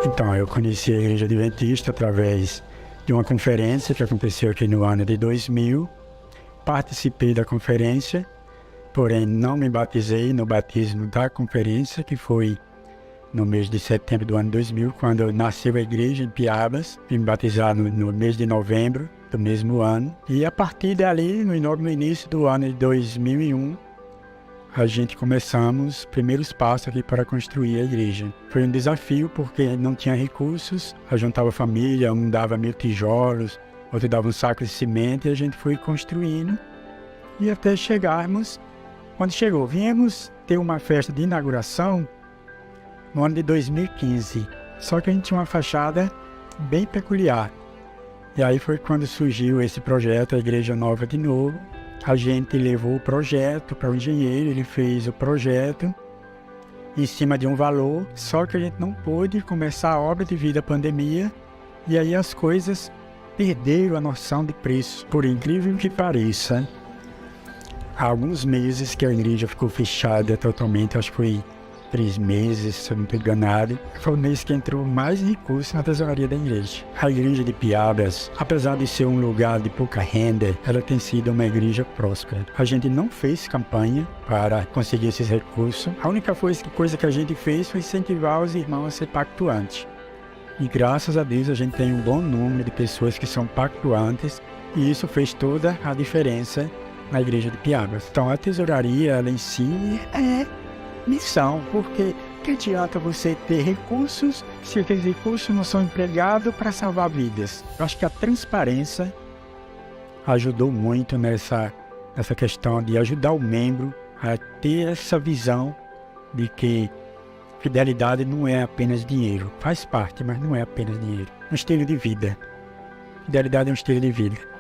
Então, eu conheci a Igreja Adventista através de uma conferência que aconteceu aqui no ano de 2000. Participei da conferência, porém não me batizei no batismo da conferência, que foi no mês de setembro do ano 2000, quando nasceu a igreja em Piabas. Fui me batizar no mês de novembro do mesmo ano. E a partir dali, no início do ano de 2001, a gente começamos os primeiros passos aqui para construir a igreja. Foi um desafio porque não tinha recursos, a juntava família, um dava 1000 tijolos, outro dava um saco de cimento, e a gente foi construindo e até chegarmos onde chegou. Viemos ter uma festa de inauguração no ano de 2015, só que a gente tinha uma fachada bem peculiar. E aí foi quando surgiu esse projeto, a Igreja Nova de novo. A gente levou o projeto para o engenheiro, ele fez o projeto em cima de um valor, só que a gente não pôde começar a obra devido à pandemia, e aí as coisas perderam a noção de preço. Por incrível que pareça, há alguns meses que a igreja ficou fechada totalmente, acho que foi 3 meses, se eu não estou enganado. Foi o mês que entrou mais recursos na tesouraria da igreja. A igreja de Piabas, apesar de ser um lugar de pouca renda, ela tem sido uma igreja próspera. A gente não fez campanha para conseguir esses recursos. A única coisa que a gente fez foi incentivar os irmãos a ser pactuantes. E graças a Deus a gente tem um bom número de pessoas que são pactuantes, e isso fez toda a diferença na igreja de Piabas. Então a tesouraria, ela em si é missão, porque que adianta você ter recursos se aqueles recursos não são empregados para salvar vidas? Eu acho que a transparência ajudou muito nessa questão de ajudar o membro a ter essa visão de que fidelidade não é apenas dinheiro. Faz parte, mas não é apenas dinheiro. É um estilo de vida. Fidelidade é um estilo de vida.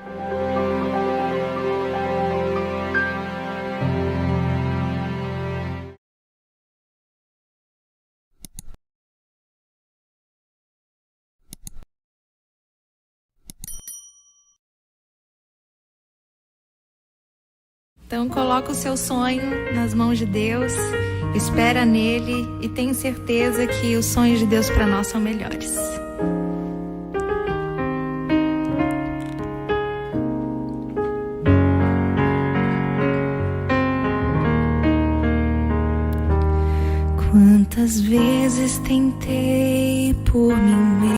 Então coloca o seu sonho nas mãos de Deus, espera nele e tenha certeza que os sonhos de Deus para nós são melhores. Quantas vezes tentei por mim mesmo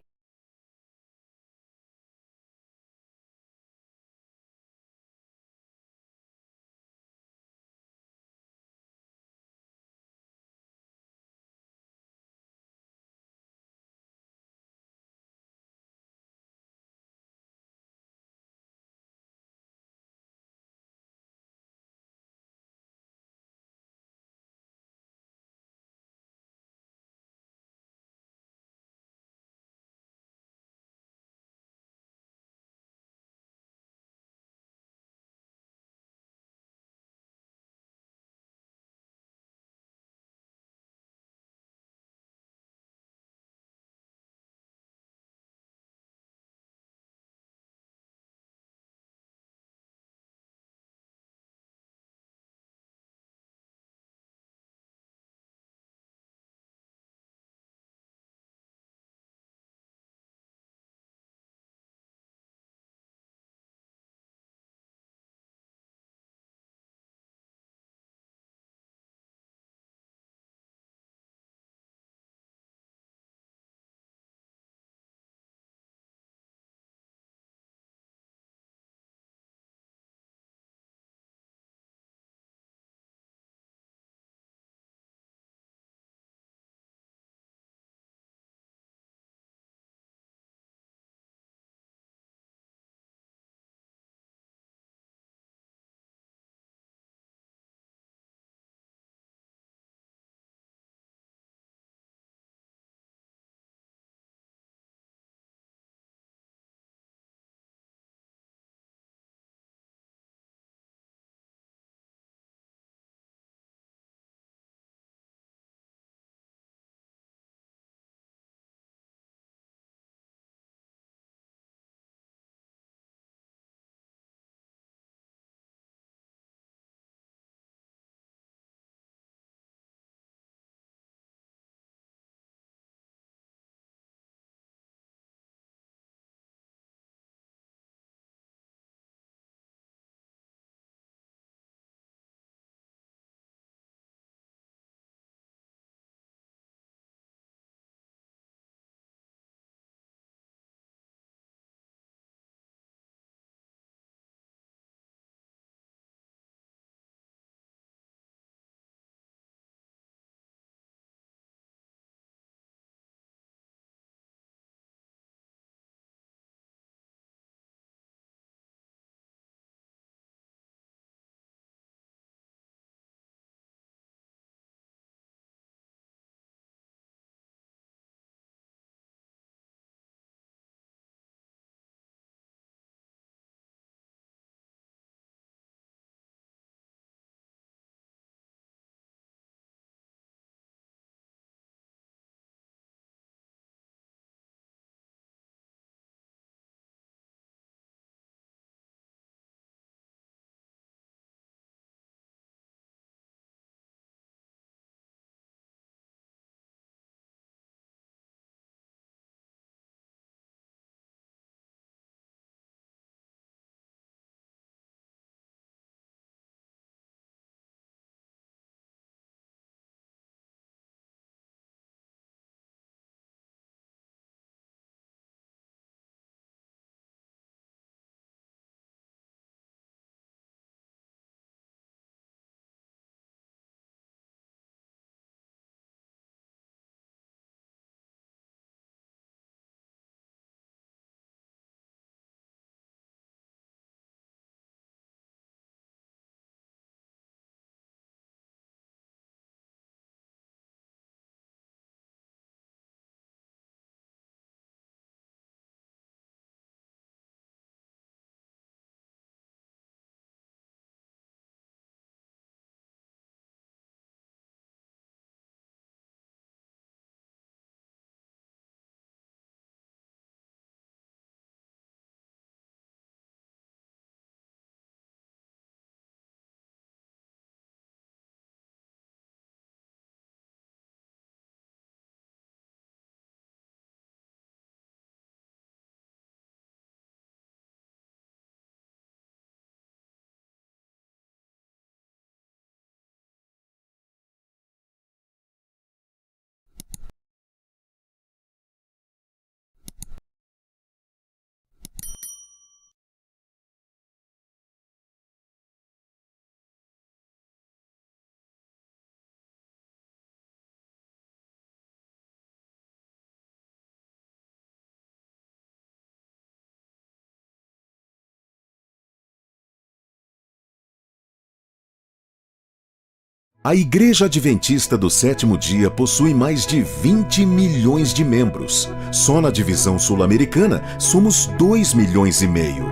A Igreja Adventista do Sétimo Dia possui mais de 20 milhões de membros. Só na divisão sul-americana somos 2 milhões e meio.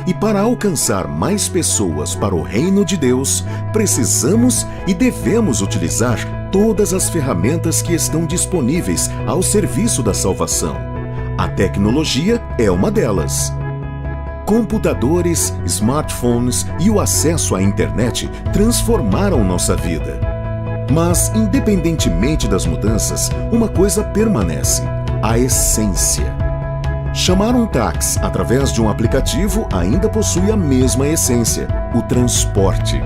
E para alcançar mais pessoas para o reino de Deus, precisamos e devemos utilizar todas as ferramentas que estão disponíveis ao serviço da salvação. A tecnologia é uma delas. Computadores, smartphones e o acesso à internet transformaram nossa vida. Mas, independentemente das mudanças, uma coisa permanece: a essência. Chamar um táxi através de um aplicativo ainda possui a mesma essência: o transporte.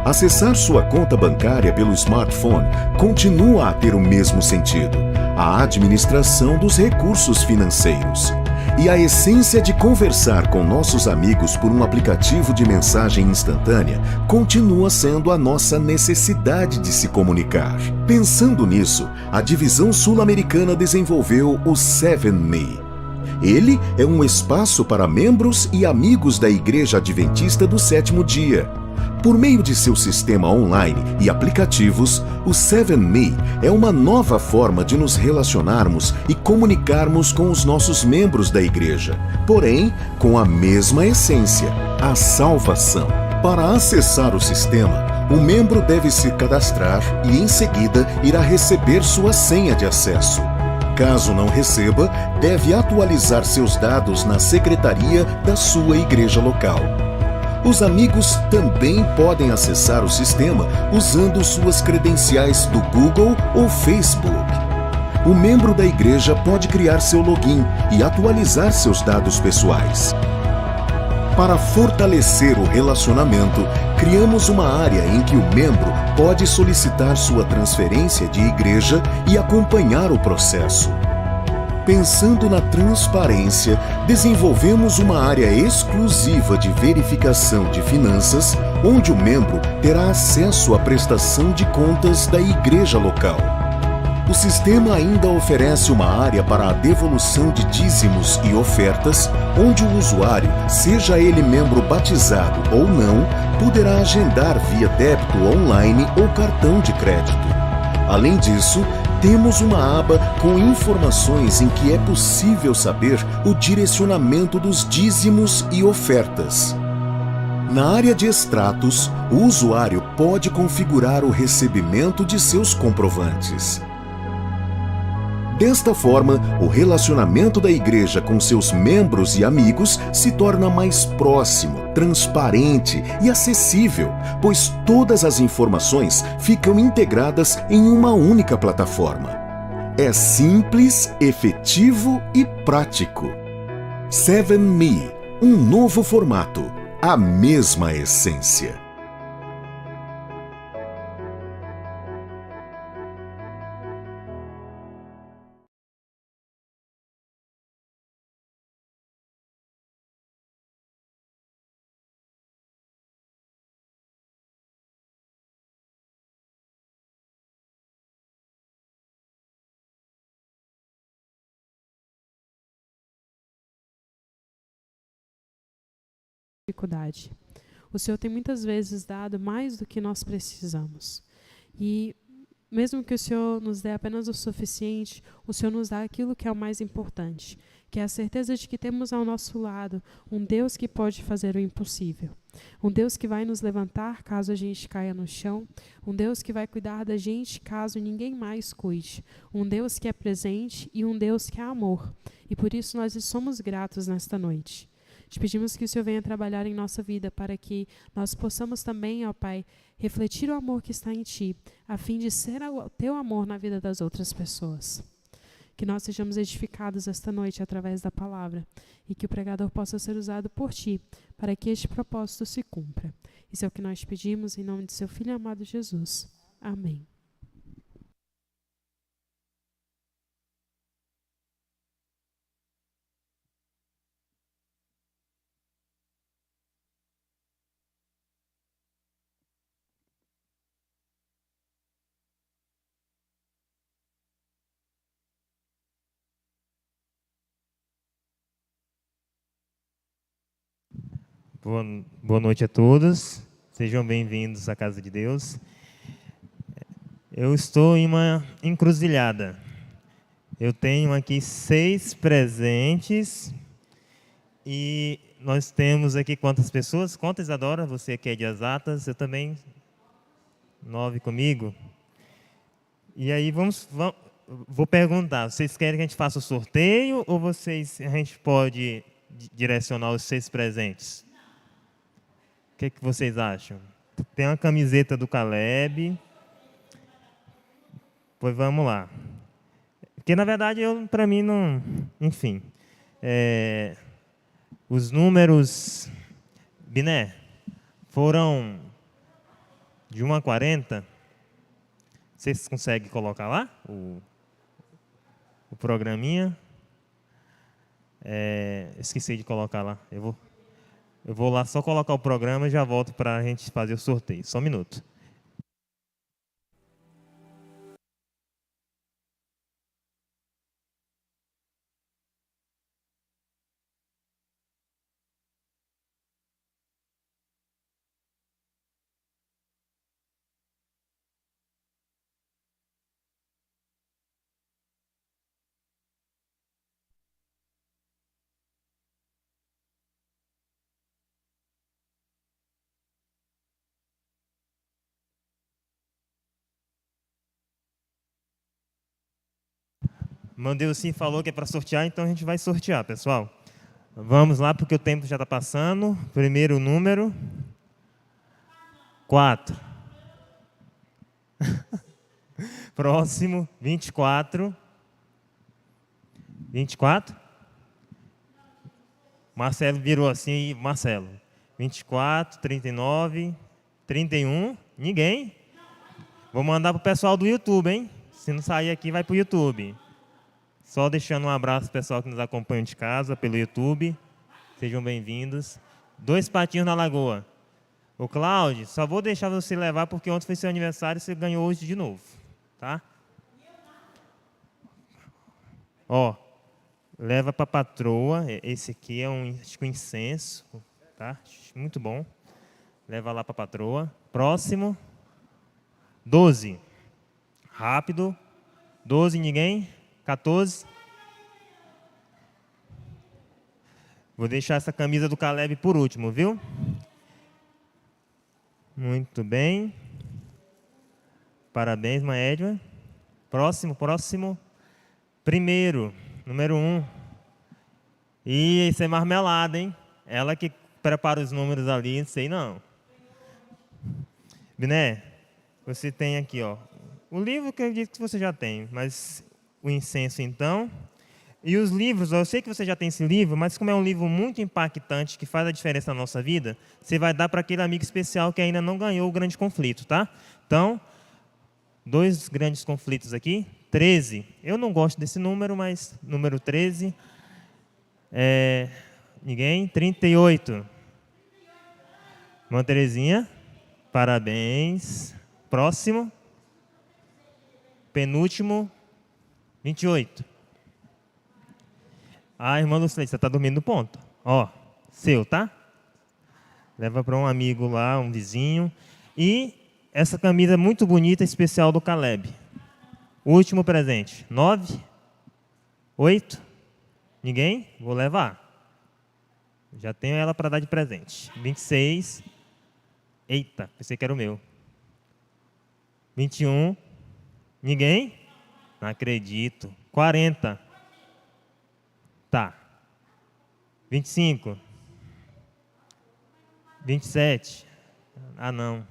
Acessar sua conta bancária pelo smartphone continua a ter o mesmo sentido: a administração dos recursos financeiros. E a essência de conversar com nossos amigos por um aplicativo de mensagem instantânea continua sendo a nossa necessidade de se comunicar. Pensando nisso, a divisão sul-americana desenvolveu o 7Me. Ele é um espaço para membros e amigos da Igreja Adventista do Sétimo Dia. Por meio de seu sistema online e aplicativos, o 7Me é uma nova forma de nos relacionarmos e comunicarmos com os nossos membros da igreja, porém com a mesma essência: a salvação. Para acessar o sistema, o membro deve se cadastrar e, em seguida, irá receber sua senha de acesso. Caso não receba, deve atualizar seus dados na secretaria da sua igreja local. Os amigos também podem acessar o sistema usando suas credenciais do Google ou Facebook. O membro da igreja pode criar seu login e atualizar seus dados pessoais. Para fortalecer o relacionamento, criamos uma área em que o membro pode solicitar sua transferência de igreja e acompanhar o processo. Pensando na transparência, desenvolvemos uma área exclusiva de verificação de finanças, onde o membro terá acesso à prestação de contas da igreja local. O sistema ainda oferece uma área para a devolução de dízimos e ofertas, onde o usuário, seja ele membro batizado ou não, poderá agendar via débito online ou cartão de crédito. Além disso, temos uma aba com informações em que é possível saber o direcionamento dos dízimos e ofertas. Na área de extratos, o usuário pode configurar o recebimento de seus comprovantes. Desta forma, o relacionamento da igreja com seus membros e amigos se torna mais próximo, transparente e acessível, pois todas as informações ficam integradas em uma única plataforma. É simples, efetivo e prático. 7Me, um novo formato, a mesma essência. Dificuldade. O Senhor tem muitas vezes dado mais do que nós precisamos. E mesmo que o Senhor nos dê apenas o suficiente, o Senhor nos dá aquilo que é o mais importante, que é a certeza de que temos ao nosso lado um Deus que pode fazer o impossível. Um Deus que vai nos levantar caso a gente caia no chão. Um Deus que vai cuidar da gente caso ninguém mais cuide. Um Deus que é presente e um Deus que é amor. E por isso nós lhe somos gratos nesta noite. Te pedimos que o Senhor venha trabalhar em nossa vida para que nós possamos também, ó Pai, refletir o amor que está em Ti, a fim de ser o Teu amor na vida das outras pessoas. Que nós sejamos edificados esta noite através da palavra e que o pregador possa ser usado por Ti para que este propósito se cumpra. Isso é o que nós te pedimos em nome de Seu Filho amado Jesus. Amém. Boa noite a todos, sejam bem-vindos à Casa de Deus. Eu estou em uma encruzilhada. Eu tenho aqui 6 presentes e nós temos aqui quantas pessoas? Conta, Isadora, você que é de exatas, eu também, 9 comigo. E aí vou perguntar, vocês querem que a gente faça o sorteio ou a gente pode direcionar os 6 presentes? O que vocês acham? Tem uma camiseta do Caleb. Pois vamos lá. Porque, na verdade, para mim, não... Enfim. Os números... Biné, foram de 1 a 40. Vocês conseguem colocar lá o programinha? Esqueci de colocar lá. Eu vou lá só colocar o programa e já volto para a gente fazer o sorteio. Só um minuto. Mandeu sim, falou que é para sortear, então a gente vai sortear, pessoal. Vamos lá, porque o tempo já está passando. Primeiro número. 4. Próximo, 24. 24. Marcelo virou assim, Marcelo. 24, 39, 31. Ninguém? Vou mandar para o pessoal do YouTube, hein? Se não sair aqui, vai para o YouTube. Só deixando um abraço para o pessoal que nos acompanha de casa, pelo YouTube. Sejam bem-vindos. 2 patinhos na lagoa. O Cláudio, só vou deixar você levar porque ontem foi seu aniversário e você ganhou hoje de novo. Tá? Ó, leva para a patroa. Esse aqui é um incenso. Tá? Muito bom. Leva lá para a patroa. Próximo. 12. Rápido. 12, ninguém? 14. Vou deixar essa camisa do Caleb por último, viu? Muito bem. Parabéns, Maédia. Próximo. Primeiro, número 1. E isso é marmelada, hein? Ela que prepara os números ali, não sei não. Biné, você tem aqui, ó. O livro que eu acredito que você já tem, mas o incenso então. E os livros, eu sei que você já tem esse livro, mas como é um livro muito impactante, que faz a diferença na nossa vida, você vai dar para aquele amigo especial que ainda não ganhou o grande conflito, tá? Então, 2 grandes conflitos aqui. 13. Eu não gosto desse número, mas número 13. Ninguém? 38. Irmã Terezinha, parabéns. Próximo. Penúltimo. 28. Irmã Lucilene, você está dormindo no ponto. Ó, seu, tá? Leva para um amigo lá, um vizinho. E essa camisa muito bonita, especial do Caleb. Último presente. 9. 8. Ninguém? Vou levar. Já tenho ela para dar de presente. 26. Eita, pensei que era o meu. 21. Ninguém? Não acredito. 40. Tá. 25. 27. Ah, não.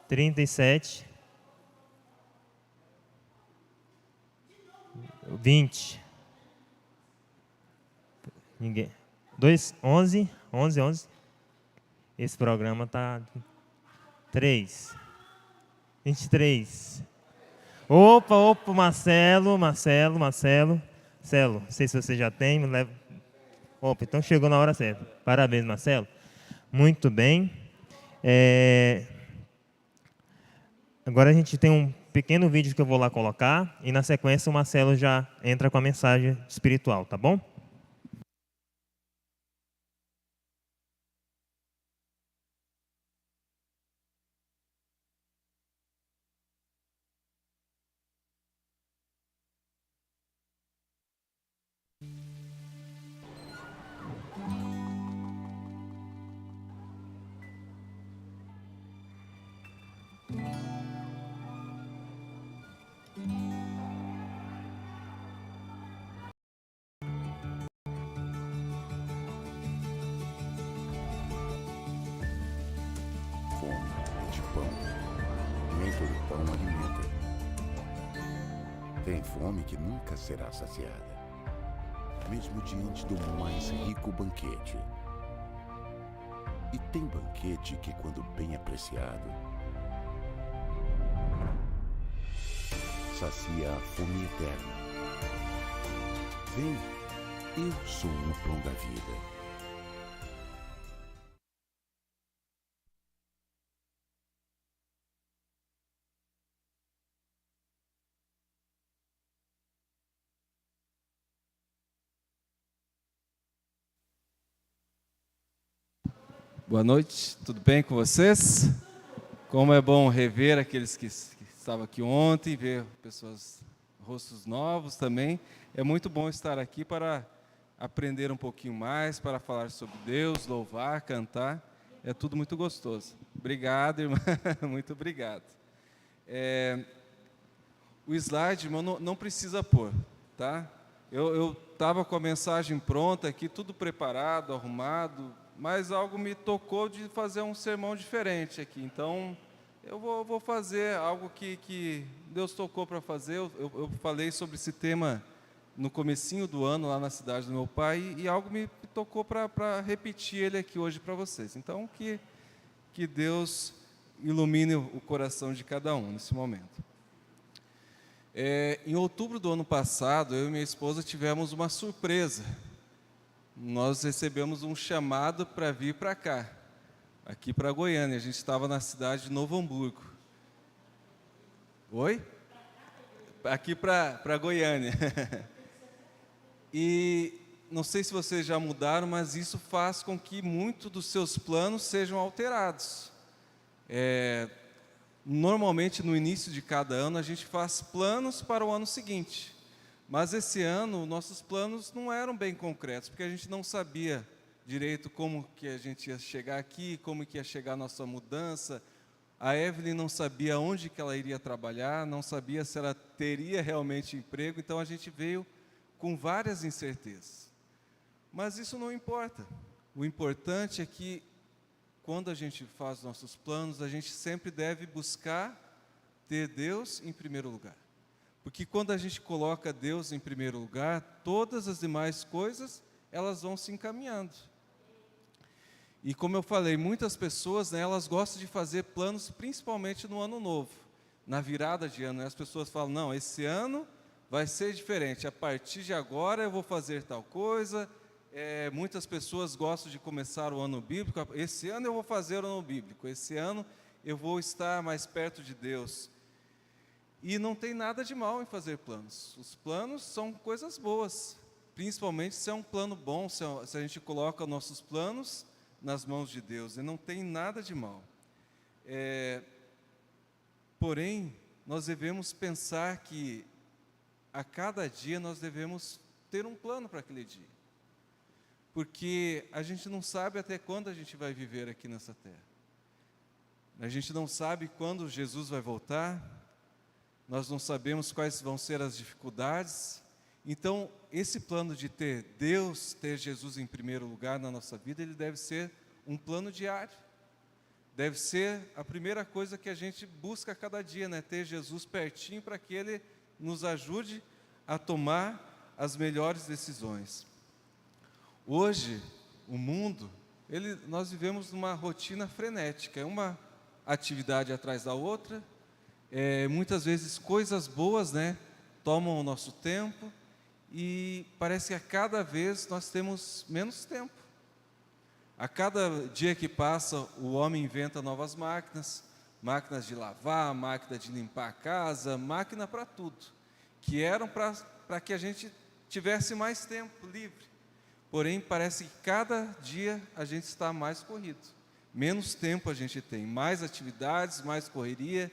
37. 20. Ninguém. 2, 11. 11. Esse programa tá 3. 23. Opa, Marcelo. Marcelo, não sei se você já tem, leva. Opa, então chegou na hora certa. Parabéns, Marcelo. Muito bem. Agora a gente tem um pequeno vídeo que eu vou lá colocar e na sequência o Marcelo já entra com a mensagem espiritual, tá bom? Tem fome que nunca será saciada, mesmo diante do mais rico banquete. E tem banquete que, quando bem apreciado, sacia a fome eterna. Vem, eu sou o pão da vida. Boa noite, tudo bem com vocês? Como é bom rever aqueles que estavam aqui ontem, ver pessoas, rostos novos também. É muito bom estar aqui para aprender um pouquinho mais, para falar sobre Deus, louvar, cantar. É tudo muito gostoso. Obrigado, irmã, muito obrigado. O slide, irmão, não precisa pôr, tá? Eu estava com a mensagem pronta aqui, tudo preparado, arrumado, mas algo me tocou de fazer um sermão diferente aqui. Então, eu vou fazer algo que Deus tocou para fazer. Eu falei sobre esse tema no comecinho do ano, lá na cidade do meu pai, e algo me tocou para repetir ele aqui hoje para vocês. Então, que Deus ilumine o coração de cada um nesse momento. Em outubro do ano passado, eu e minha esposa tivemos uma surpresa. Nós recebemos um chamado para vir para cá, aqui para Goiânia. A gente estava na cidade de Novo Hamburgo. Oi? Aqui para Goiânia. E não sei se vocês já mudaram, mas isso faz com que muitos dos seus planos sejam alterados. Normalmente, no início de cada ano, a gente faz planos para o ano seguinte. Mas esse ano, nossos planos não eram bem concretos, porque a gente não sabia direito como que a gente ia chegar aqui, como que ia chegar a nossa mudança. A Evelyn não sabia onde que ela iria trabalhar, não sabia se ela teria realmente emprego, então a gente veio com várias incertezas. Mas isso não importa. O importante é que, quando a gente faz nossos planos, a gente sempre deve buscar ter Deus em primeiro lugar. Porque quando a gente coloca Deus em primeiro lugar, todas as demais coisas, elas vão se encaminhando. E como eu falei, muitas pessoas, né, elas gostam de fazer planos, principalmente no ano novo, na virada de ano. As pessoas falam, não, esse ano vai ser diferente, a partir de agora eu vou fazer tal coisa. Muitas pessoas gostam de começar o ano bíblico, esse ano eu vou fazer o ano bíblico, esse ano eu vou estar mais perto de Deus. E não tem nada de mal em fazer planos. Os planos são coisas boas, principalmente se é um plano bom, se a gente coloca nossos planos nas mãos de Deus, e não tem nada de mal. Porém, nós devemos pensar que a cada dia nós devemos ter um plano para aquele dia. Porque a gente não sabe até quando a gente vai viver aqui nessa terra. A gente não sabe quando Jesus vai voltar. Nós não sabemos quais vão ser as dificuldades. Então, esse plano de ter Deus, ter Jesus em primeiro lugar na nossa vida, ele deve ser um plano diário. Deve ser a primeira coisa que a gente busca a cada dia, né? Ter Jesus pertinho para que Ele nos ajude a tomar as melhores decisões. Hoje, o mundo, nós vivemos numa rotina frenética, é uma atividade atrás da outra. Muitas vezes coisas boas, né, tomam o nosso tempo, e parece que a cada vez nós temos menos tempo. A cada dia que passa, o homem inventa novas máquinas de lavar, máquina de limpar a casa, máquina para tudo, que eram para que a gente tivesse mais tempo livre. Porém, parece que cada dia a gente está mais corrido, menos tempo a gente tem, mais atividades, mais correria.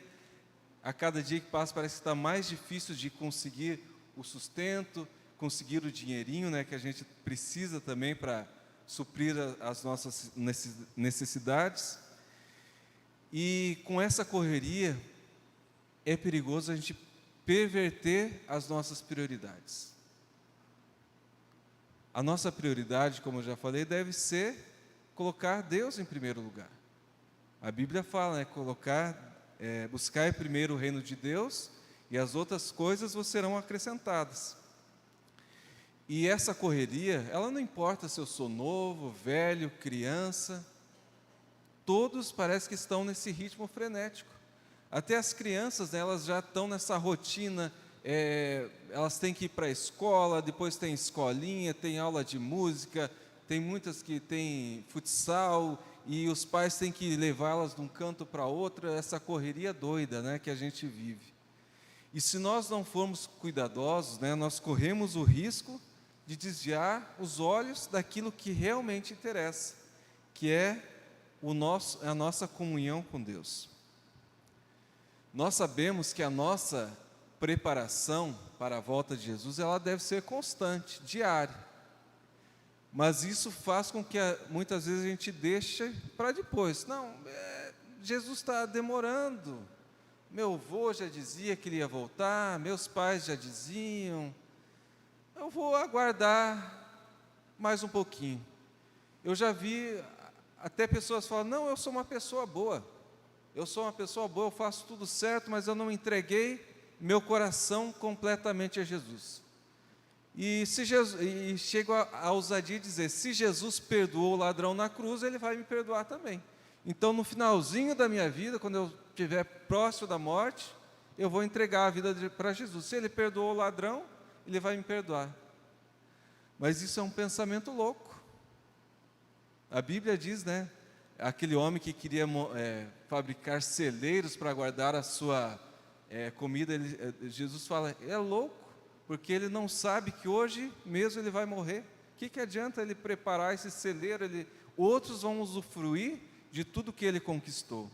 A cada dia que passa parece que está mais difícil de conseguir o sustento, conseguir o dinheirinho, né, que a gente precisa também para suprir as nossas necessidades. E com essa correria, é perigoso a gente perverter as nossas prioridades. A nossa prioridade, como eu já falei, deve ser colocar Deus em primeiro lugar. A Bíblia fala, né, buscar primeiro o reino de Deus e as outras coisas vos serão acrescentadas. E essa correria, ela não importa se eu sou novo, velho, criança, todos parece que estão nesse ritmo frenético. Até as crianças, né, elas já estão nessa rotina, elas têm que ir para a escola, depois tem escolinha, tem aula de música, tem muitas que têm futsal, e os pais têm que levá-las de um canto para outro, essa correria doida, né, que a gente vive. E se nós não formos cuidadosos, né, nós corremos o risco de desviar os olhos daquilo que realmente interessa, que é a nossa comunhão com Deus. Nós sabemos que a nossa preparação para a volta de Jesus, ela deve ser constante, diária. Mas isso faz com que muitas vezes a gente deixe para depois. Não, Jesus está demorando. Meu avô já dizia que ele ia voltar, meus pais já diziam. Eu vou aguardar mais um pouquinho. Eu já vi até pessoas falando, não, eu sou uma pessoa boa. Eu sou uma pessoa boa, eu faço tudo certo, mas eu não entreguei meu coração completamente a Jesus. E chego à ousadia de dizer, se Jesus perdoou o ladrão na cruz, Ele vai me perdoar também. Então, no finalzinho da minha vida, quando eu estiver próximo da morte, eu vou entregar a vida para Jesus. Se Ele perdoou o ladrão, Ele vai me perdoar. Mas isso é um pensamento louco. A Bíblia diz, né? Aquele homem que queria fabricar celeiros para guardar a sua comida, Jesus fala, é louco, porque ele não sabe que hoje mesmo ele vai morrer. O que adianta ele preparar esse celeiro? Outros vão usufruir de tudo que ele conquistou.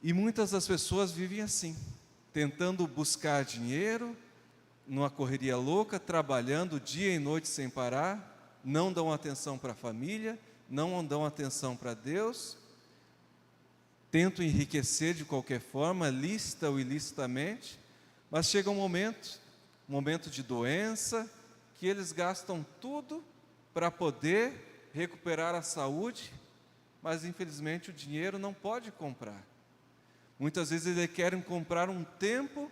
E muitas das pessoas vivem assim, tentando buscar dinheiro, numa correria louca, trabalhando dia e noite sem parar, não dão atenção para a família, não dão atenção para Deus, tentam enriquecer de qualquer forma, lícita ou ilicitamente, mas chega um momento de doença, que eles gastam tudo para poder recuperar a saúde, mas infelizmente o dinheiro não pode comprar. Muitas vezes eles querem comprar um tempo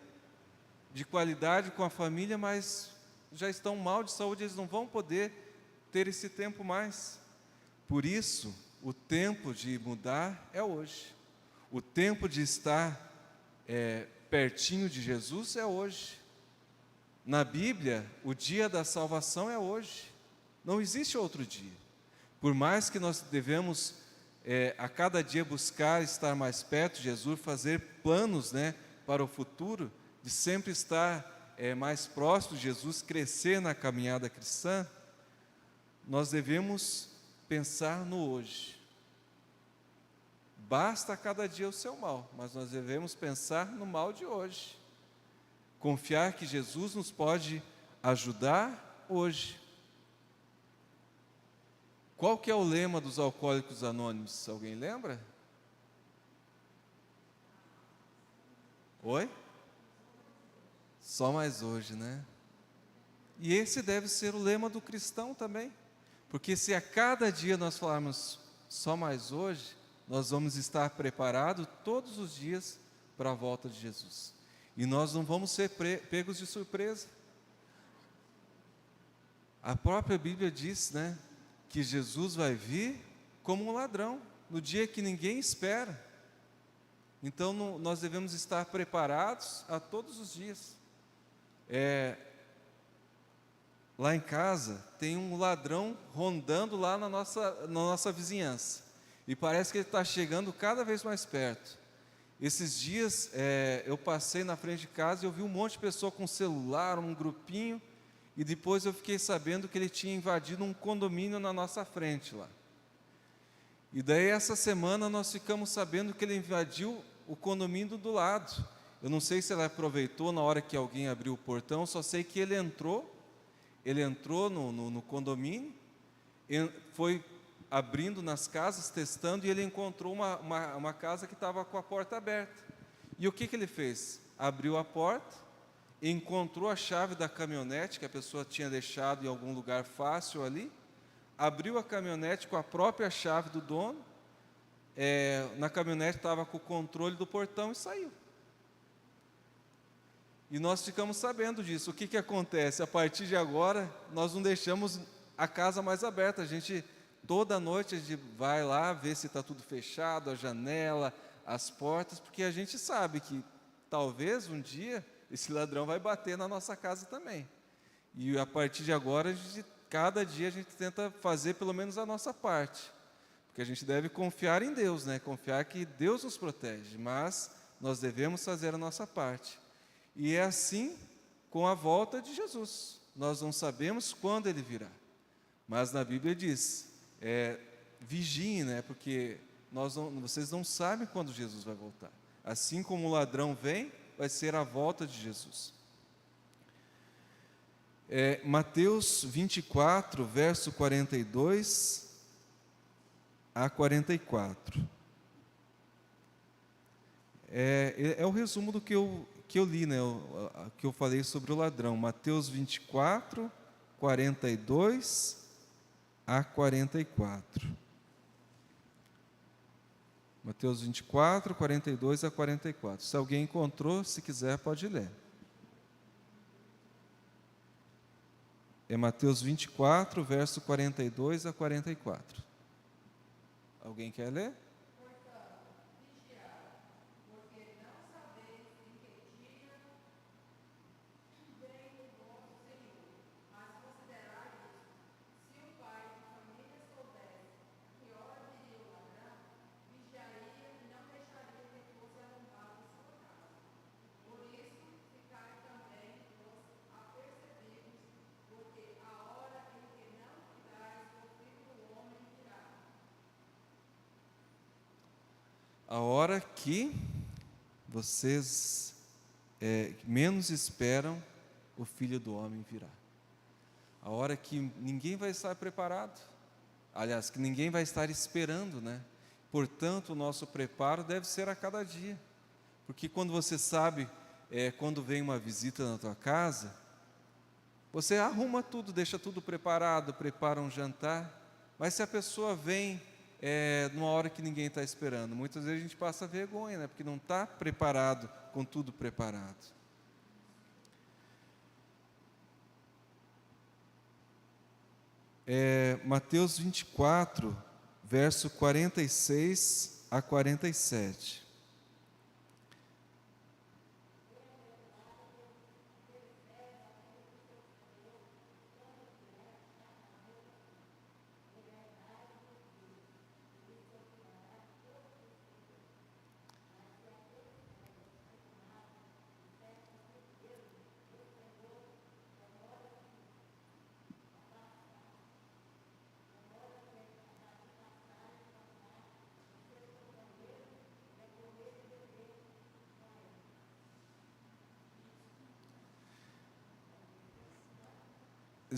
de qualidade com a família, mas já estão mal de saúde, eles não vão poder ter esse tempo mais. Por isso, o tempo de mudar é hoje. O tempo de estar pertinho de Jesus é hoje. Na Bíblia, o dia da salvação é hoje. Não existe outro dia. Por mais que nós devemos a cada dia buscar estar mais perto de Jesus, fazer planos, né, para o futuro, de sempre estar mais próximo de Jesus, crescer na caminhada cristã, nós devemos pensar no hoje. Basta a cada dia o seu mal, mas nós devemos pensar no mal de hoje. Confiar que Jesus nos pode ajudar hoje. Qual que é o lema dos Alcoólicos Anônimos? Alguém lembra? Oi? Só mais hoje, né? E esse deve ser o lema do cristão também. Porque se a cada dia nós falarmos só mais hoje, nós vamos estar preparados todos os dias para a volta de Jesus. E nós não vamos ser pegos de surpresa. A própria Bíblia diz, né, que Jesus vai vir como um ladrão, no dia que ninguém espera. Então nós devemos estar preparados a todos os dias. Lá em casa tem um ladrão rondando lá na nossa vizinhança. E parece que ele está chegando cada vez mais perto. Esses dias eu passei na frente de casa e eu vi um monte de pessoa com celular, um grupinho, e depois eu fiquei sabendo que ele tinha invadido um condomínio na nossa frente lá. E daí essa semana nós ficamos sabendo que ele invadiu o condomínio do lado. Eu não sei se ele aproveitou na hora que alguém abriu o portão, só sei que ele entrou no condomínio, foi abrindo nas casas, testando, e ele encontrou uma casa que estava com a porta aberta. E o que ele fez? Abriu a porta, encontrou a chave da caminhonete, que a pessoa tinha deixado em algum lugar fácil ali, abriu a caminhonete com a própria chave do dono, na caminhonete estava com o controle do portão e saiu. E nós ficamos sabendo disso. O que que acontece? A partir de agora, nós não deixamos a casa mais aberta. A gente, toda noite, a gente vai lá ver se está tudo fechado, a janela, as portas, porque a gente sabe que talvez um dia esse ladrão vai bater na nossa casa também. E a partir de agora, cada dia a gente tenta fazer pelo menos a nossa parte. Porque a gente deve confiar em Deus, né? Confiar que Deus nos protege, mas nós devemos fazer a nossa parte. E é assim com a volta de Jesus. Nós não sabemos quando Ele virá. Mas na Bíblia diz, vigiem, né? Porque vocês não sabem quando Jesus vai voltar. Assim como o ladrão vem, vai ser a volta de Jesus. Mateus 24, verso 42 a 44. É o resumo do que eu li, né? Que eu falei sobre o ladrão. Mateus 24, 42 a 44. Mateus 24, 42 a 44. Se alguém encontrou, se quiser, pode ler. É Mateus 24, verso 42 a 44. Alguém quer ler? A hora que vocês menos esperam, o Filho do Homem virá. A hora que ninguém vai estar preparado. Aliás, que ninguém vai estar esperando, né? Portanto, o nosso preparo deve ser a cada dia. Porque quando você sabe, quando vem uma visita na tua casa, você arruma tudo, deixa tudo preparado, prepara um jantar. Mas se a pessoa vem numa hora que ninguém está esperando, muitas vezes a gente passa vergonha, né? Porque não está preparado, com tudo preparado. Mateus 24, verso 46 a 47.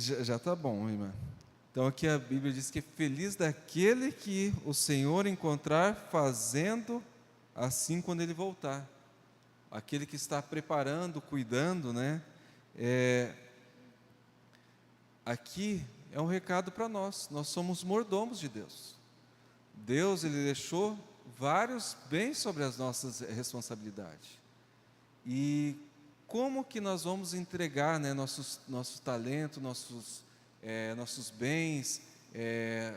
Já está bom, irmã. Então aqui a Bíblia diz que é feliz daquele que o Senhor encontrar fazendo assim quando Ele voltar. Aquele que está preparando, cuidando, né? Aqui é um recado para nós. Nós somos mordomos de Deus. Deus, Ele deixou vários bens sobre as nossas responsabilidades. E como que nós vamos entregar, né, nosso talento, nossos bens,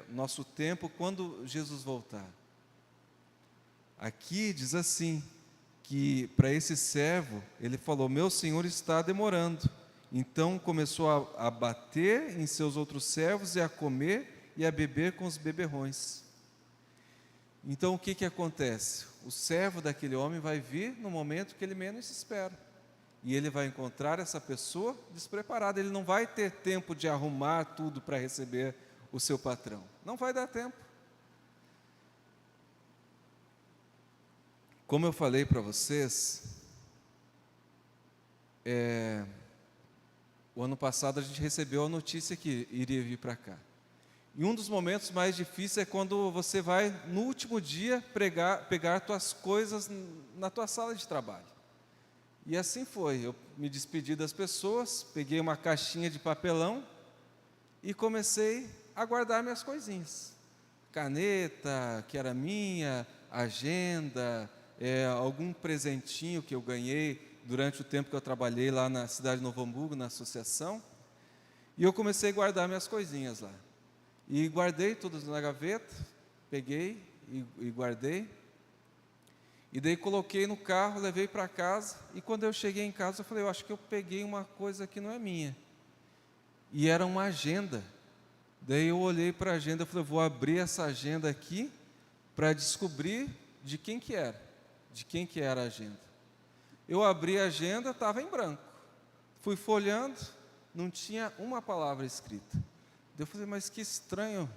nosso tempo, quando Jesus voltar? Aqui diz assim, que para esse servo, ele falou, meu senhor está demorando. Então começou a bater em seus outros servos e a comer e a beber com os beberrões. Então o que acontece? O servo daquele homem vai vir no momento que ele menos espera. E ele vai encontrar essa pessoa despreparada. Ele não vai ter tempo de arrumar tudo para receber o seu patrão. Não vai dar tempo. Como eu falei para vocês, o ano passado a gente recebeu a notícia que iria vir para cá. E um dos momentos mais difíceis é quando você vai, no último dia, pegar tuas coisas na tua sala de trabalho. E assim foi, eu me despedi das pessoas, peguei uma caixinha de papelão e comecei a guardar minhas coisinhas. Caneta, que era minha, agenda, algum presentinho que eu ganhei durante o tempo que eu trabalhei lá na cidade de Novo Hamburgo, na associação, e eu comecei a guardar minhas coisinhas lá. E guardei tudo na gaveta, peguei e guardei. E daí coloquei no carro, levei para casa, e quando eu cheguei em casa, eu falei, eu acho que eu peguei uma coisa que não é minha. E era uma agenda. Daí eu olhei para a agenda e falei, vou abrir essa agenda aqui para descobrir de quem que era a agenda. Eu abri a agenda, estava em branco. Fui folheando, não tinha uma palavra escrita. Daí eu falei, mas que estranho.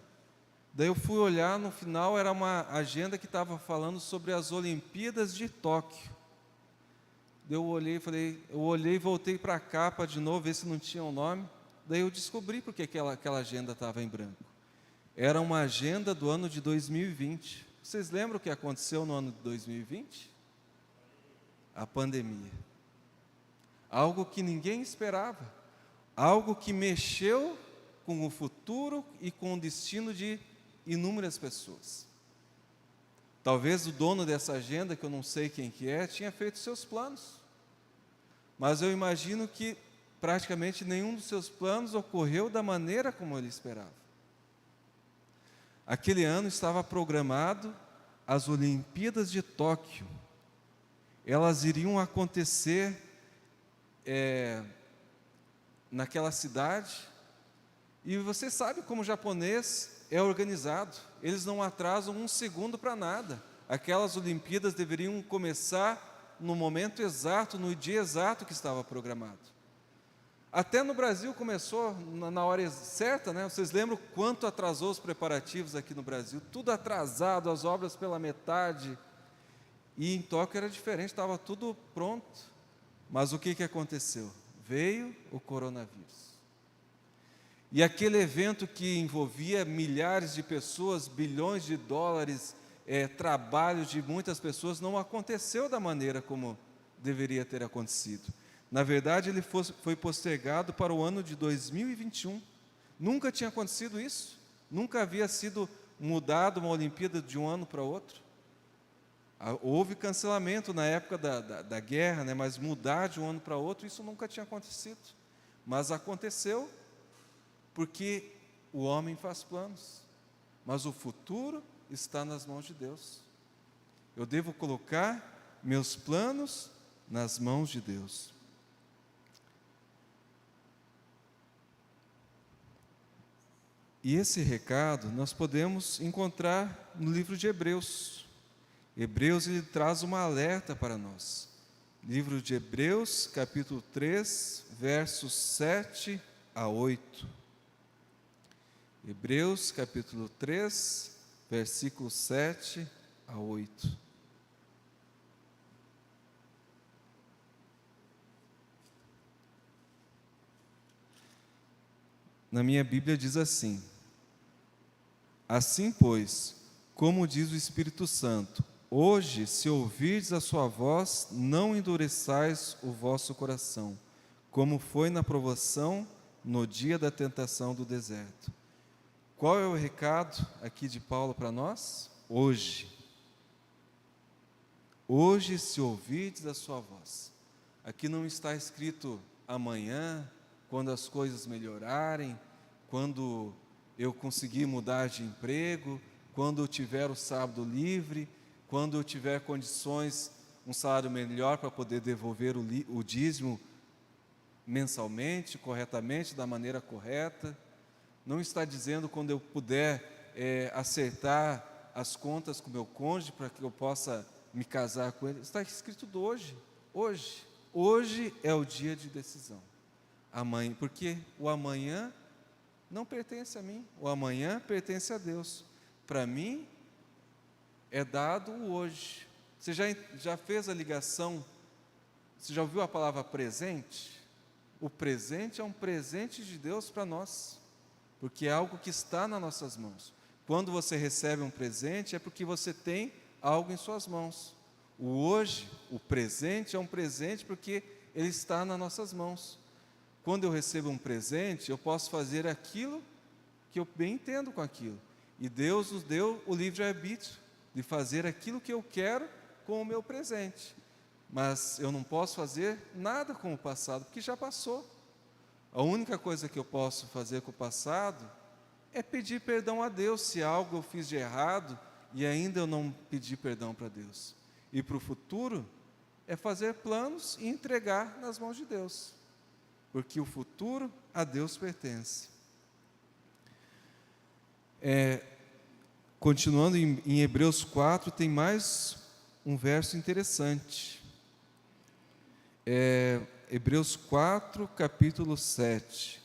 Daí eu fui olhar, no final era uma agenda que estava falando sobre as Olimpíadas de Tóquio. Daí eu olhei e voltei para a capa de novo, ver se não tinha o nome. Daí eu descobri porque aquela agenda estava em branco. Era uma agenda do ano de 2020. Vocês lembram o que aconteceu no ano de 2020? A pandemia. Algo que ninguém esperava. Algo que mexeu com o futuro e com o destino de inúmeras pessoas. Talvez o dono dessa agenda, que eu não sei quem que é, tinha feito seus planos. Mas eu imagino que praticamente nenhum dos seus planos ocorreu da maneira como ele esperava. Aquele ano estava programado as Olimpíadas de Tóquio. Elas iriam acontecer naquela cidade. E você sabe como o japonês é organizado. Eles não atrasam um segundo para nada. Aquelas Olimpíadas deveriam começar no momento exato, no dia exato que estava programado. Até no Brasil começou na hora certa, né? Vocês lembram quanto atrasou os preparativos aqui no Brasil? Tudo atrasado, as obras pela metade. E em Tóquio era diferente, estava tudo pronto. Mas o que aconteceu? Veio o coronavírus. E aquele evento que envolvia milhares de pessoas, bilhões de dólares, trabalho de muitas pessoas, não aconteceu da maneira como deveria ter acontecido. Na verdade, ele foi postergado para o ano de 2021. Nunca tinha acontecido isso. Nunca havia sido mudado uma Olimpíada de um ano para outro. Houve cancelamento na época da guerra, né? Mas mudar de um ano para outro, isso nunca tinha acontecido. Mas aconteceu porque o homem faz planos. Mas o futuro está nas mãos de Deus. Eu devo colocar meus planos nas mãos de Deus. E esse recado nós podemos encontrar no livro de Hebreus. Hebreus, ele traz uma alerta para nós. Livro de Hebreus, capítulo 3, versos 7 a 8. Hebreus, capítulo 3, versículos 7 a 8. Na minha Bíblia diz assim: assim, pois, como diz o Espírito Santo, hoje, se ouvirdes a sua voz, não endureçais o vosso coração, como foi na provação no dia da tentação do deserto. Qual é o recado aqui de Paulo para nós? Hoje. Hoje, se ouvirdes a sua voz. Aqui não está escrito amanhã, quando as coisas melhorarem, quando eu conseguir mudar de emprego, quando eu tiver o sábado livre, quando eu tiver condições, um salário melhor para poder devolver o dízimo mensalmente, corretamente, da maneira correta. Não está dizendo quando eu puder acertar as contas com meu cônjuge para que eu possa me casar com ele. Está escrito do hoje. Hoje é o dia de decisão. Amanhã, porque o amanhã não pertence a mim, o amanhã pertence a Deus. Para mim, é dado o hoje. Você já fez a ligação? Você já ouviu a palavra presente? O presente é um presente de Deus para nós, porque é algo que está nas nossas mãos. Quando você recebe um presente, é porque você tem algo em suas mãos. O hoje, o presente, é um presente porque ele está nas nossas mãos. Quando eu recebo um presente, eu posso fazer aquilo que eu bem entendo com aquilo. E Deus nos deu o livre-arbítrio de fazer aquilo que eu quero com o meu presente. mas eu não posso fazer nada com o passado, porque já passou. A única coisa que eu posso fazer com o passado é pedir perdão a Deus se algo eu fiz de errado e ainda eu não pedi perdão para Deus. E para o futuro é fazer planos e entregar nas mãos de Deus, porque o futuro a Deus pertence. Continuando em Hebreus 4, tem mais um verso interessante. Hebreus 4, capítulo 7.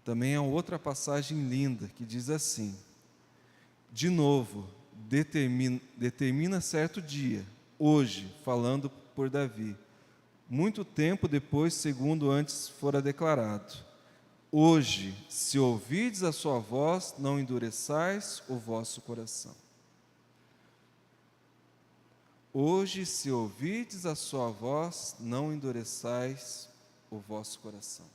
Também é outra passagem linda, que diz assim: de novo, determina certo dia, hoje, falando por Davi, muito tempo depois, segundo antes fora declarado: hoje, se ouvides a sua voz, não endureçais o vosso coração. Hoje, se ouvides a sua voz, não endureçais o vosso coração.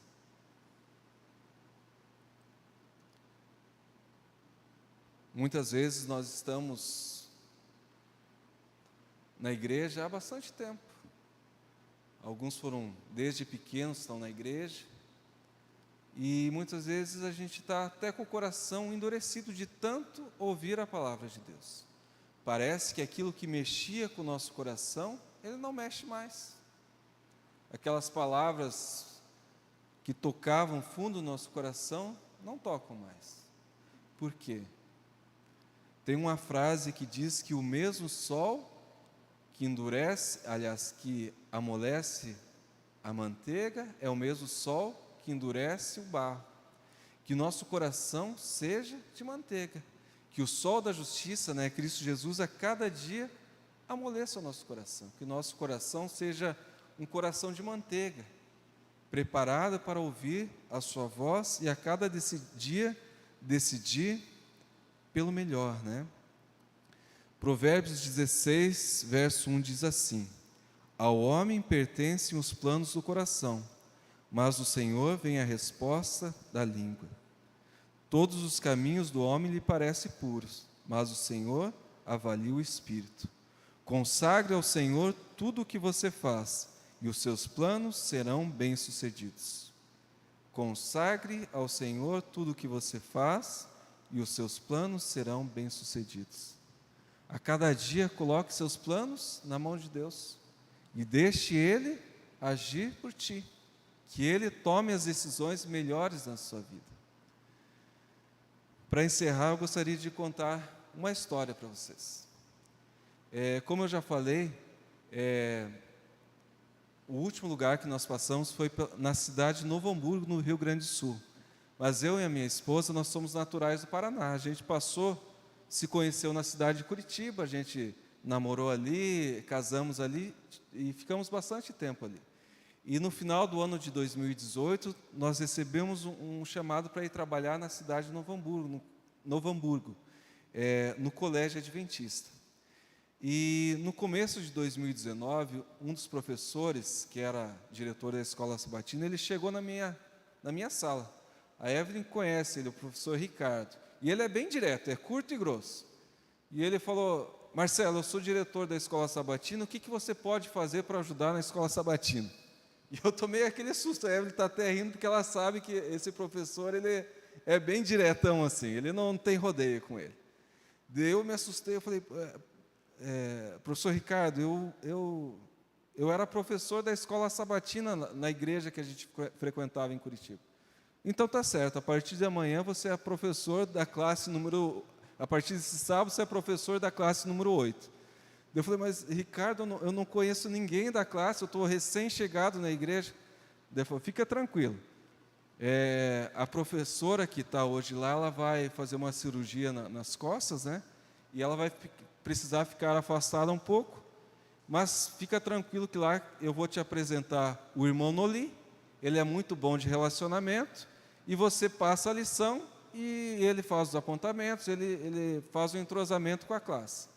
Muitas vezes nós estamos na igreja há bastante tempo. Alguns foram desde pequenos, estão na igreja. E muitas vezes a gente está até com o coração endurecido de tanto ouvir a palavra de Deus. Parece que aquilo que mexia com o nosso coração, ele não mexe mais. Aquelas palavras que tocavam fundo no nosso coração, não tocam mais. Por quê? Tem uma frase que diz que o mesmo sol que endurece, aliás, que amolece a manteiga, é o mesmo sol que endurece o barro. Que nosso coração seja de manteiga. Que o sol da justiça, Cristo Jesus, a cada dia amoleça o nosso coração. Que o nosso coração seja um coração de manteiga, preparado para ouvir a sua voz e a cada dia decidir pelo melhor, Provérbios 16, verso 1 diz assim: ao homem pertencem os planos do coração, mas do Senhor vem a resposta da língua. Todos os caminhos do homem lhe parecem puros, mas o Senhor avalia o espírito. Consagre ao Senhor tudo o que você faz, e os seus planos serão bem-sucedidos. Consagre ao Senhor tudo o que você faz, e os seus planos serão bem-sucedidos. A cada dia, coloque seus planos na mão de Deus, e deixe Ele agir por ti, que Ele tome as decisões melhores na sua vida. Para encerrar, eu gostaria de contar uma história para vocês. Como eu já falei, o último lugar que nós passamos foi na cidade de Novo Hamburgo, no Rio Grande do Sul. Mas eu e a minha esposa, nós somos naturais do Paraná. A gente se conheceu na cidade de Curitiba, a gente namorou ali, casamos ali e ficamos bastante tempo ali. E no final do ano de 2018, nós recebemos um chamado para ir trabalhar na cidade de Novo Hamburgo, no Colégio Adventista. E no começo de 2019, um dos professores, que era diretor da Escola Sabatina, ele chegou na minha sala. A Evelyn conhece ele, o professor Ricardo. E ele é bem direto, é curto e grosso. E ele falou: Marcelo, eu sou diretor da Escola Sabatina, o que você pode fazer para ajudar na Escola Sabatina? E eu tomei aquele susto, a Evelyn está até rindo, porque ela sabe que esse professor, ele é bem diretão assim, ele não tem rodeio com ele. Daí eu me assustei, eu falei: professor Ricardo, eu era professor da Escola Sabatina na igreja que a gente frequentava em Curitiba. Então tá certo, a partir de amanhã você é professor da classe a partir desse sábado você é professor da classe número 8. Eu falei: mas Ricardo, eu não conheço ninguém da classe, eu estou recém-chegado na igreja. Ele falou: fica tranquilo, a professora que está hoje lá, ela vai fazer uma cirurgia nas costas, e ela vai precisar ficar afastada um pouco, mas fica tranquilo que lá eu vou te apresentar o irmão Noli, ele é muito bom de relacionamento, e você passa a lição, e ele faz os apontamentos, ele faz o entrosamento com a classe.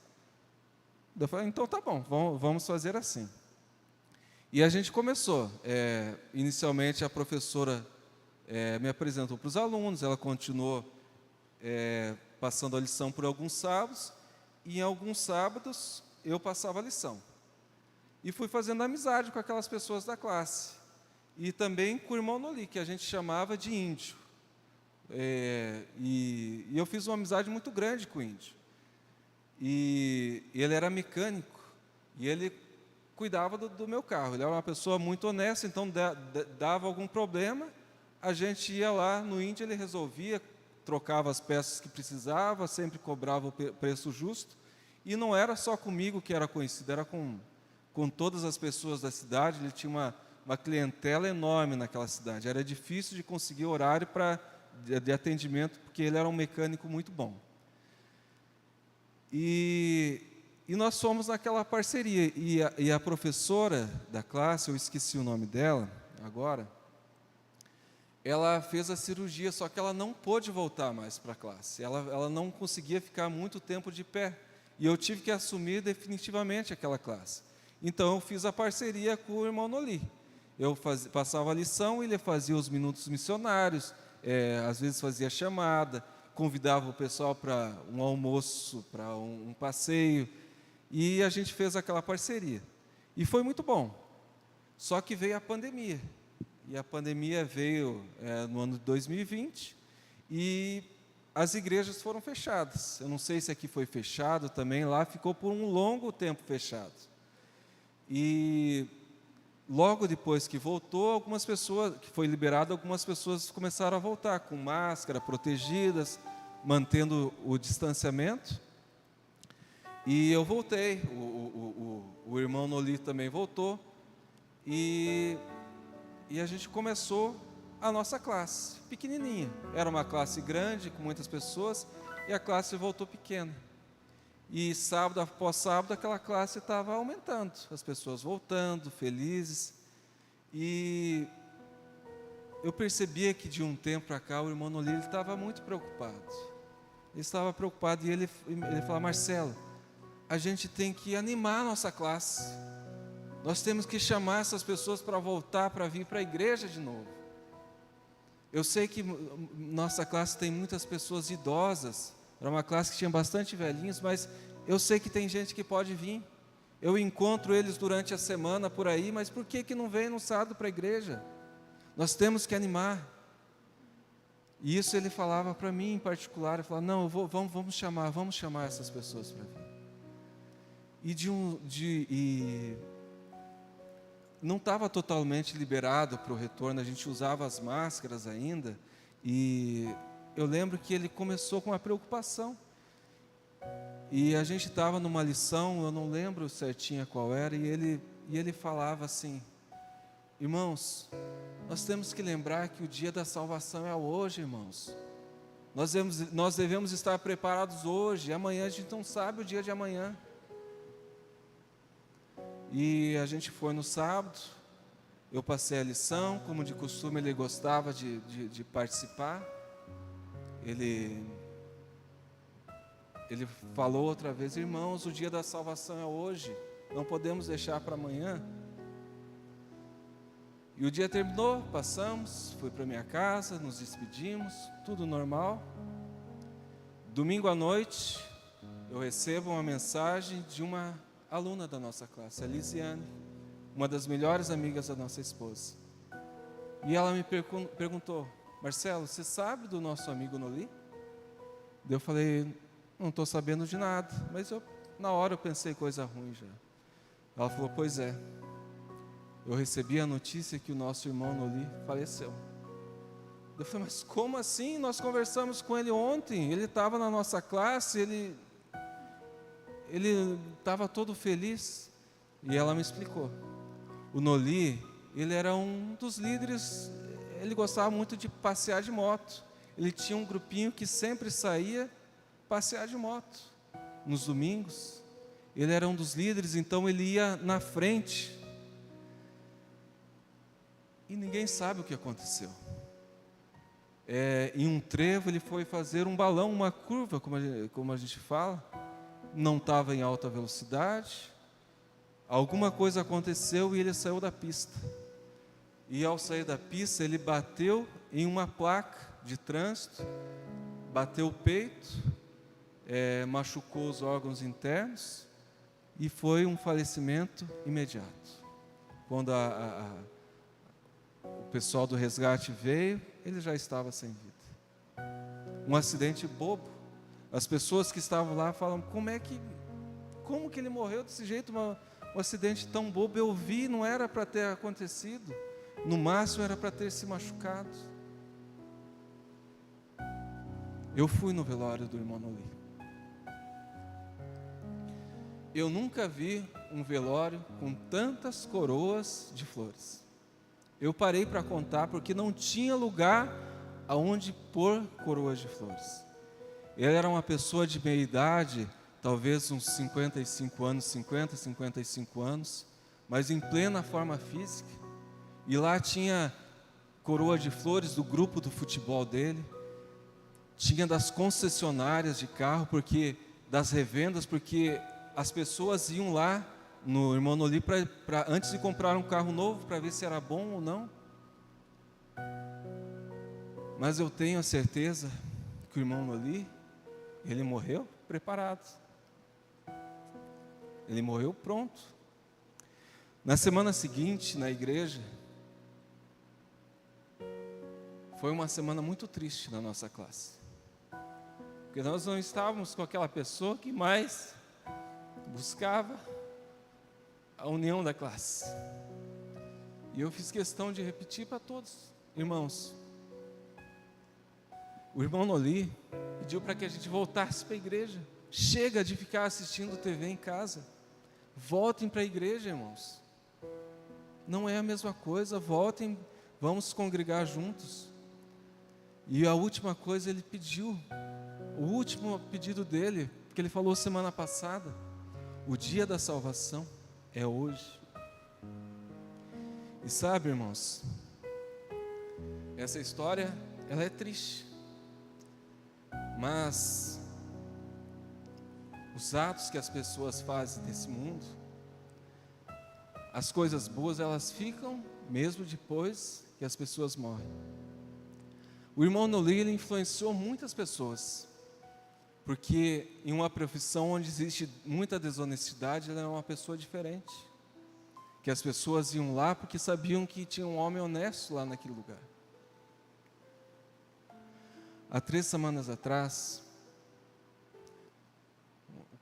Eu falei: então tá bom, vamos fazer assim. E a gente começou. Inicialmente a professora me apresentou para os alunos, ela continuou passando a lição por alguns sábados, e em alguns sábados eu passava a lição. e fui fazendo amizade com aquelas pessoas da classe. E também com o irmão Noli, que a gente chamava de índio. E eu fiz uma amizade muito grande com o índio. E ele era mecânico, e ele cuidava do meu carro. Ele era uma pessoa muito honesta, então dava algum problema, a gente ia lá no índio, ele resolvia, trocava as peças que precisava, sempre cobrava o preço justo. E não era só comigo que era conhecido, era com todas as pessoas da cidade. Ele tinha uma clientela enorme naquela cidade. Era difícil de conseguir horário de atendimento, porque ele era um mecânico muito bom. E nós fomos naquela parceria. E a professora da classe, eu esqueci o nome dela agora, ela fez a cirurgia, só que ela não pôde voltar mais para a classe. Ela não conseguia ficar muito tempo de pé. E eu tive que assumir definitivamente aquela classe. Então, eu fiz a parceria com o irmão Noli. Eu passava a lição, ele fazia os minutos missionários, às vezes fazia chamada, convidava o pessoal para um almoço, para um passeio, e a gente fez aquela parceria. E foi muito bom. Só que veio a pandemia. E a pandemia veio no ano de 2020, e as igrejas foram fechadas. Eu não sei se aqui foi fechado também, lá ficou por um longo tempo fechado. E logo depois que voltou, algumas pessoas, que foi liberado, algumas pessoas começaram a voltar com máscara, protegidas, mantendo o distanciamento. E eu voltei, o irmão Noli também voltou, e a gente começou a nossa classe, pequenininha. Era uma classe grande, com muitas pessoas, e a classe voltou pequena. E sábado após sábado, aquela classe estava aumentando, as pessoas voltando, felizes. E eu percebia que de um tempo para cá, o irmão Noli estava muito preocupado. Ele estava preocupado, e ele falava: Marcelo, a gente tem que animar a nossa classe. Nós temos que chamar essas pessoas para voltar, para vir para a igreja de novo. Eu sei que nossa classe tem muitas pessoas idosas, era uma classe que tinha bastante velhinhos, mas eu sei que tem gente que pode vir. Eu encontro eles durante a semana por aí, mas por que não vem no sábado para a igreja? Nós temos que animar. E isso ele falava para mim em particular. Ele falava: não, vamos chamar essas pessoas para vir. Não estava totalmente liberado para o retorno, a gente usava as máscaras ainda, e eu lembro que ele começou com uma preocupação. E a gente estava numa lição, eu não lembro certinho qual era, e ele falava assim: irmãos, nós temos que lembrar que o dia da salvação é hoje, irmãos. Nós devemos estar preparados hoje, amanhã a gente não sabe o dia de amanhã. E a gente foi no sábado, eu passei a lição, como de costume ele gostava de participar. Ele falou outra vez: irmãos, o dia da salvação é hoje, não podemos deixar para amanhã. E o dia terminou, passamos, fui para minha casa, nos despedimos, tudo normal. Domingo à noite, eu recebo uma mensagem de uma aluna da nossa classe, a Lisiane, uma das melhores amigas da nossa esposa. E ela me perguntou: Marcelo, você sabe do nosso amigo Noli? Eu falei: não estou sabendo de nada, mas na hora eu pensei coisa ruim já. Ela falou: pois é, eu recebi a notícia que o nosso irmão Noli faleceu. Eu falei: mas como assim? Nós conversamos com ele ontem, ele estava na nossa classe, ele estava todo feliz. E ela me explicou: o Noli, ele era um dos líderes, ele gostava muito de passear de moto. Ele tinha um grupinho que sempre saía passear de moto nos domingos. Ele era um dos líderes, então ele ia na frente. E ninguém sabe o que aconteceu. Em um trevo ele foi fazer um balão, uma curva, como a gente fala. Não estava em alta velocidade, alguma coisa aconteceu e ele saiu da pista. E ao sair da pista, ele bateu em uma placa de trânsito, bateu o peito, machucou os órgãos internos, e foi um falecimento imediato. Quando o pessoal do resgate veio, ele já estava sem vida. Um acidente bobo. As pessoas que estavam lá falam, como que ele morreu desse jeito? Um acidente tão bobo, eu vi, não era para ter acontecido. No máximo era para ter se machucado. Eu fui no velório do irmão Noli. Eu nunca vi um velório com tantas coroas de flores. Eu parei para contar porque não tinha lugar aonde pôr coroas de flores. Ele era uma pessoa de meia idade, talvez uns 55 anos, mas em plena forma física. E lá tinha coroa de flores do grupo do futebol dele, tinha das concessionárias de carro, das revendas, porque as pessoas iam lá no irmão Noli antes de comprar um carro novo, para ver se era bom ou não. Mas eu tenho a certeza que o irmão Noli, ele morreu preparado. Ele morreu pronto. Na semana seguinte, na igreja, foi uma semana muito triste na nossa classe. Porque nós não estávamos com aquela pessoa que mais buscava a união da classe. E eu fiz questão de repetir para todos, irmãos. O irmão Noli pediu para que a gente voltasse para a igreja. Chega de ficar assistindo TV em casa. Voltem para a igreja, irmãos. Não é a mesma coisa, voltem, vamos congregar juntos. E a última coisa ele pediu, o último pedido dele, que ele falou semana passada, o dia da salvação é hoje. E sabe, irmãos, essa história, ela é triste, mas os atos que as pessoas fazem nesse mundo, as coisas boas, elas ficam mesmo depois que as pessoas morrem. O irmão Noli, ele influenciou muitas pessoas, porque em uma profissão onde existe muita desonestidade, ele é uma pessoa diferente, que as pessoas iam lá porque sabiam que tinha um homem honesto lá naquele lugar. Há 3 semanas atrás,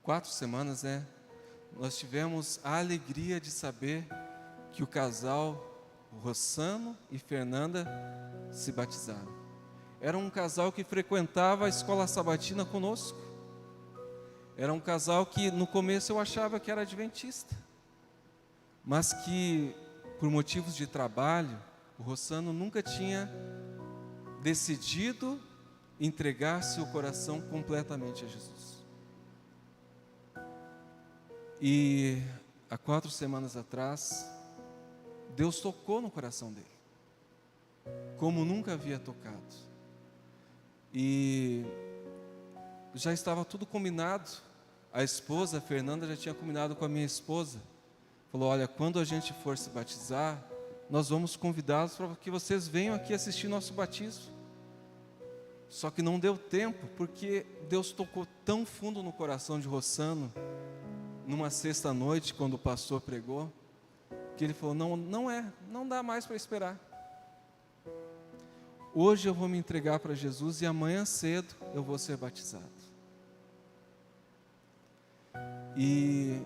4 semanas, nós tivemos a alegria de saber que o casal Rossano e Fernanda se batizaram. Era um casal que frequentava a escola sabatina conosco. Era um casal que no começo eu achava que era adventista, mas que por motivos de trabalho, o Rossano nunca tinha decidido entregar seu coração completamente a Jesus. E há 4 semanas atrás, Deus tocou no coração dele, como nunca havia tocado. E já estava tudo combinado. A esposa, a Fernanda, já tinha combinado com a minha esposa. Falou, olha, quando a gente for se batizar, nós vamos convidá-los para que vocês venham aqui assistir nosso batismo. Só que não deu tempo, porque Deus tocou tão fundo no coração de Rossano, numa sexta-noite, quando o pastor pregou, que ele falou, não dá mais para esperar. Hoje eu vou me entregar para Jesus e amanhã cedo eu vou ser batizado. E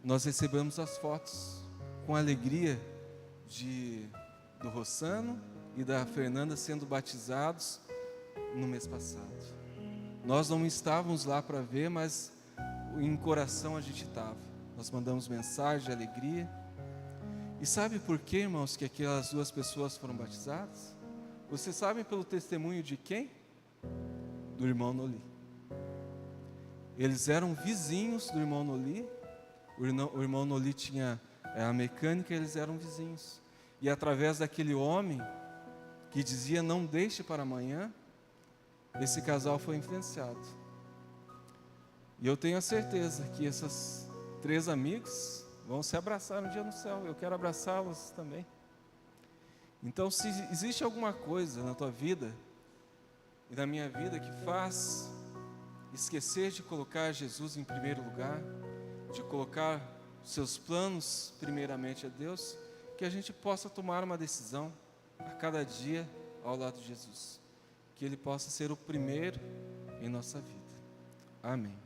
nós recebemos as fotos com alegria do Rossano e da Fernanda sendo batizados no mês passado. Nós não estávamos lá para ver, mas em coração a gente estava. Nós mandamos mensagem de alegria. E sabe por que, irmãos, que aquelas 2 pessoas foram batizadas? Vocês sabem pelo testemunho de quem? Do irmão Noli. Eles eram vizinhos do irmão Noli. O irmão Noli tinha a mecânica, eles eram vizinhos. E através daquele homem que dizia, não deixe para amanhã, esse casal foi influenciado. E eu tenho a certeza que esses 3 amigos vão se abraçar um dia no céu. Eu quero abraçá-los também. Então, se existe alguma coisa na tua vida e na minha vida que faz esquecer de colocar Jesus em primeiro lugar, de colocar seus planos primeiramente a Deus, que a gente possa tomar uma decisão a cada dia ao lado de Jesus, que Ele possa ser o primeiro em nossa vida. Amém.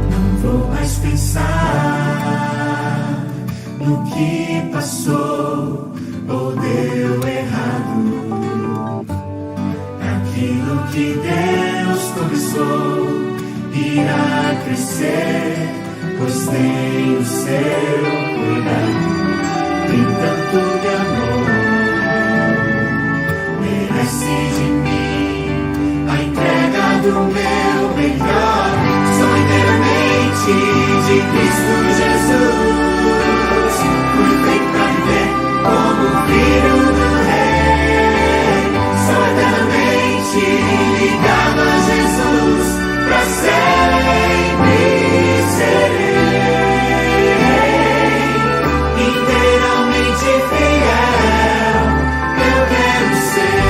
Não vou mais pensar no que passou ou deu errado. Aquilo que Deus começou irá crescer, pois tem o seu cuidado. Tem tanto de amor, merece de mim a entrega do meu melhor. Sou inteiramente de Cristo Jesus. Fui feito pra viver como filho do Rei. Sou eternamente ligado a Jesus, pra sempre serei. Inteiramente fiel, eu quero ser.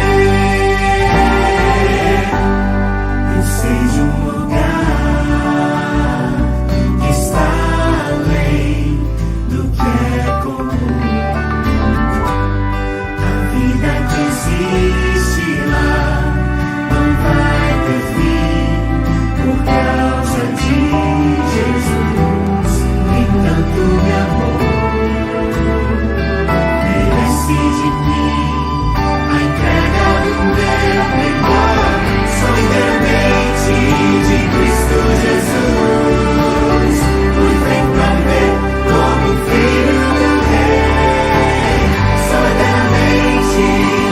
Eu sei de um lugar que está além do que é comum. A vida que existe lá não vai ter fim por causa de Jesus. Tem tanto de amor, merece de mim a entrega do meu melhor. Sou inteiramente de Cristo Jesus. Fui feito pra viver como filho do Rei. Sou eternamente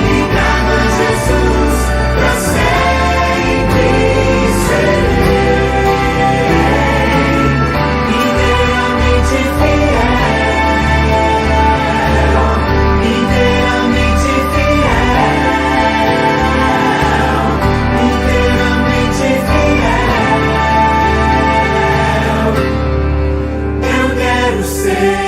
ligado a Jesus, pra sempre serei. Inteiramente fiel, inteiramente fiel, inteiramente fiel, eu quero ser.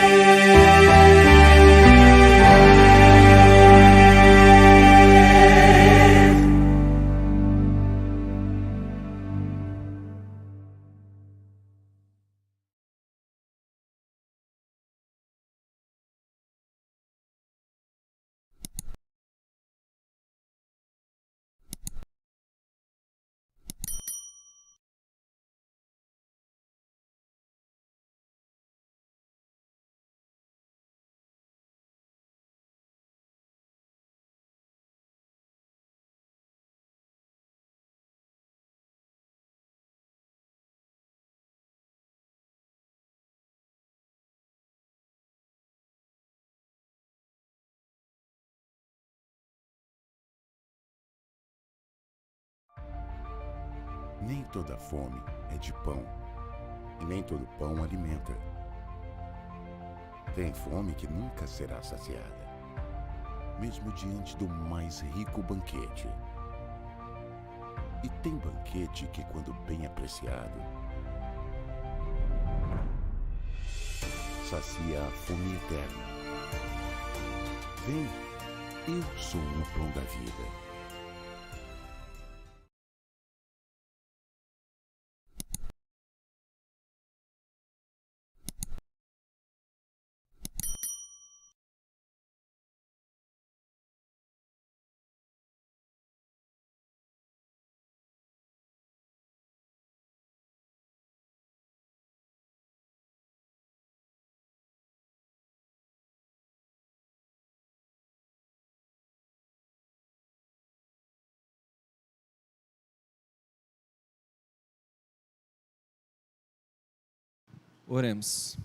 Nem toda fome é de pão, e nem todo pão alimenta. Tem fome que nunca será saciada, mesmo diante do mais rico banquete. E tem banquete que, quando bem apreciado, sacia a fome eterna. Vem, eu sou o pão da vida. Oremos.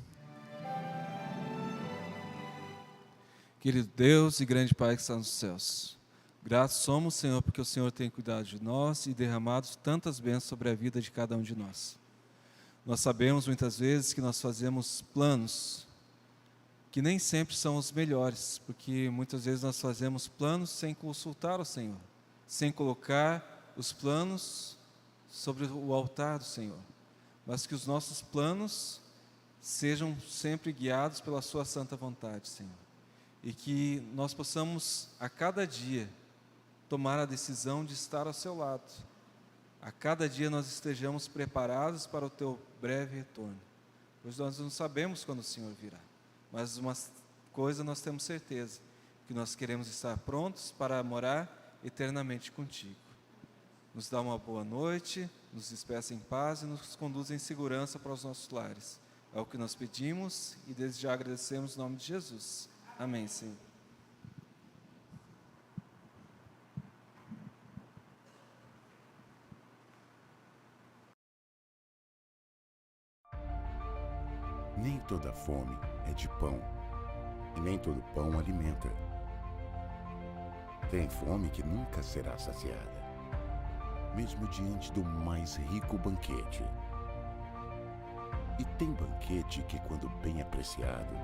Querido Deus e grande Pai que está nos céus, gratos somos, Senhor, porque o Senhor tem cuidado de nós e derramado tantas bênçãos sobre a vida de cada um de nós. Nós sabemos muitas vezes que nós fazemos planos que nem sempre são os melhores, porque muitas vezes nós fazemos planos sem consultar o Senhor, sem colocar os planos sobre o altar do Senhor, mas que os nossos planos sejam sempre guiados pela sua santa vontade, Senhor. E que nós possamos, a cada dia, tomar a decisão de estar ao seu lado. A cada dia nós estejamos preparados para o teu breve retorno. Pois nós não sabemos quando o Senhor virá. Mas uma coisa nós temos certeza, que nós queremos estar prontos para morar eternamente contigo. Nos dá uma boa noite, nos despeça em paz e nos conduz em segurança para os nossos lares. É o que nós pedimos e desde já agradecemos em nome de Jesus. Amém, Senhor. Nem toda fome é de pão, e nem todo pão alimenta. Tem fome que nunca será saciada, mesmo diante do mais rico banquete. E tem banquete que, quando bem apreciado,